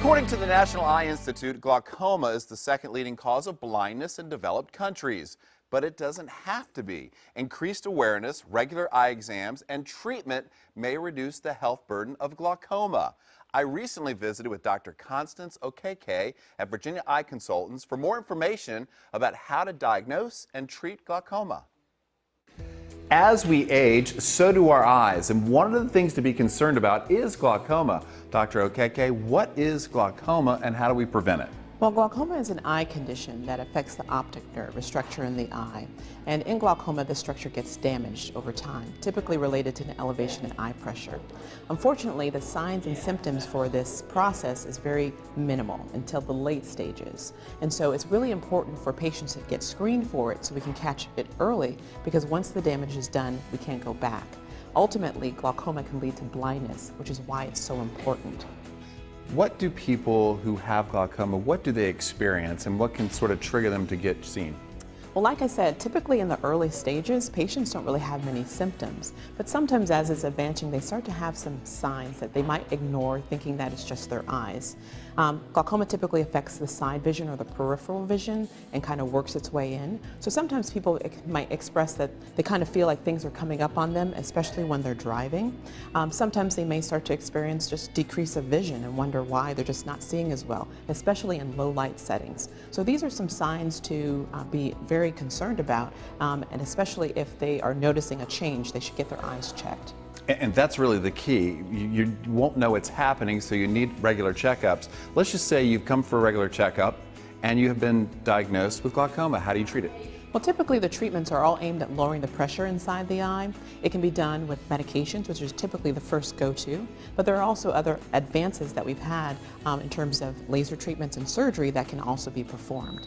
According to the National Eye Institute, glaucoma is the second leading cause of blindness in developed countries. But it doesn't have to be. Increased awareness, regular eye exams, and treatment may reduce the health burden of glaucoma. I recently visited with Dr. Constance Okeke at Virginia Eye Consultants for more information about how to diagnose and treat glaucoma. As we age, so do our eyes, and one of the things to be concerned about is glaucoma. Dr. Okeke, what is glaucoma and how do we prevent it? Well, glaucoma is an eye condition that affects the optic nerve, a structure in the eye. And in glaucoma, the structure gets damaged over time, typically related to an elevation in eye pressure. Unfortunately, the signs and symptoms for this process is very minimal until the late stages. And so it's really important for patients to get screened for it so we can catch it early, because once the damage is done, we can't go back. Ultimately, glaucoma can lead to blindness, which is why it's so important. What do people who have glaucoma, what do they experience and what can sort of trigger them to get seen? Well, like I said, typically in the early stages, patients don't really have many symptoms, but sometimes as it's advancing, they start to have some signs that they might ignore, thinking that it's just their eyes. Glaucoma typically affects the side vision or the peripheral vision and kind of works its way in. So sometimes people might express that they kind of feel like things are coming up on them, especially when they're driving. Sometimes they may start to experience just decrease of vision and wonder why they're just not seeing as well, especially in low light settings. So these are some signs to be very concerned about, and especially if they are noticing a change, they should get their eyes checked. And that's really the key. You won't know it's happening, so you need regular checkups. Let's just say you've come for a regular checkup and you have been diagnosed with glaucoma. How do you treat it? Well, typically the treatments are all aimed at lowering the pressure inside the eye. It can be done with medications, which is typically the first go-to, but there are also other advances that we've had in terms of laser treatments and surgery that can also be performed.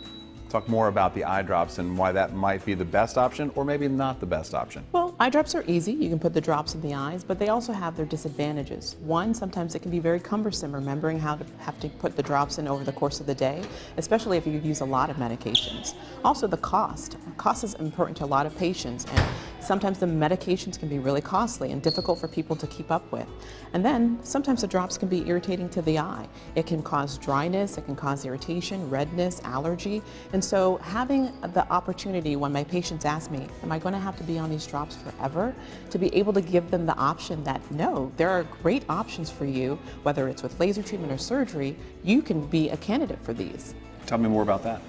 Talk more about the eye drops and why that might be the best option or maybe not the best option. Well, eye drops are easy. You can put the drops in the eyes, but they also have their disadvantages. One, sometimes it can be very cumbersome remembering how to have to put the drops in over the course of the day, especially if you use a lot of medications. Also, the cost. Cost is important to a lot of patients, and sometimes the medications can be really costly and difficult for people to keep up with. And then sometimes the drops can be irritating to the eye. It can cause dryness, it can cause irritation, redness, allergy. And so having the opportunity when my patients ask me, am I going to have to be on these drops forever? To be able to give them the option that no, there are great options for you, whether it's with laser treatment or surgery, you can be a candidate for these. Tell me more about that.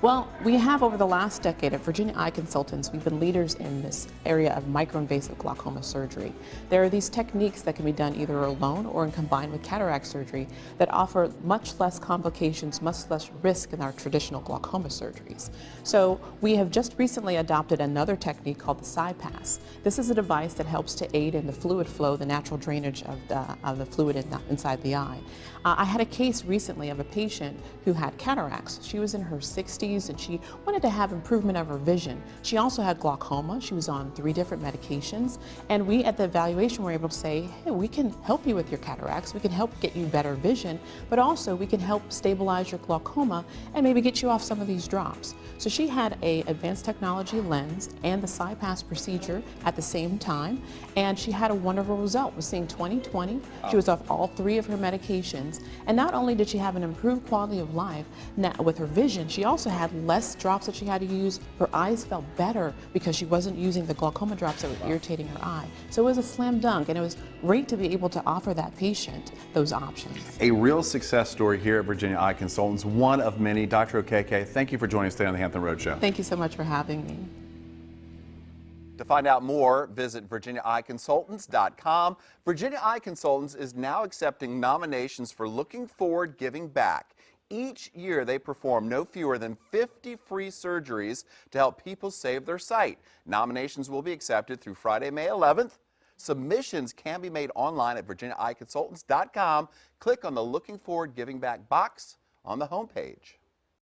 Well, we have over the last decade at Virginia Eye Consultants, we've been leaders in this area of microinvasive glaucoma surgery. There are these techniques that can be done either alone or combined with cataract surgery that offer much less complications, much less risk than our traditional glaucoma surgeries. So we have just recently adopted another technique called the CyPass. This is a device that helps to aid in the fluid flow, the natural drainage of the fluid inside the eye. I had a case recently of a patient who had cataracts. She was in her 60s and she wanted to have improvement of her vision. She also had glaucoma. She was on 3 different medications, and we at the evaluation were able to say, hey, we can help you with your cataracts, we can help get you better vision, but also we can help stabilize your glaucoma and maybe get you off some of these drops. So she had an advanced technology lens and the CyPass procedure at the same time, and she had a wonderful result. Was seeing 20/20. She was off all 3 of her medications, and not only did she have an improved quality of life with her vision, she also had less drops that she had to use. Her eyes felt better because she wasn't using the glaucoma drops that were irritating her eye. So it was a slam dunk, and it was great to be able to offer that patient those options. A real success story here at Virginia Eye Consultants, one of many. Dr. Okeke, thank you for joining us today on the Hampton Roadshow. Thank you so much for having me. To find out more, visit VirginiaEyeConsultants.com. Virginia Eye Consultants is now accepting nominations for Looking Forward Giving Back. Each year they perform no fewer than 50 free surgeries to help people save their sight. Nominations will be accepted through Friday, May 11th. Submissions can be made online at VirginiaEyeConsultants.com. Click on the Looking Forward Giving Back box on the homepage.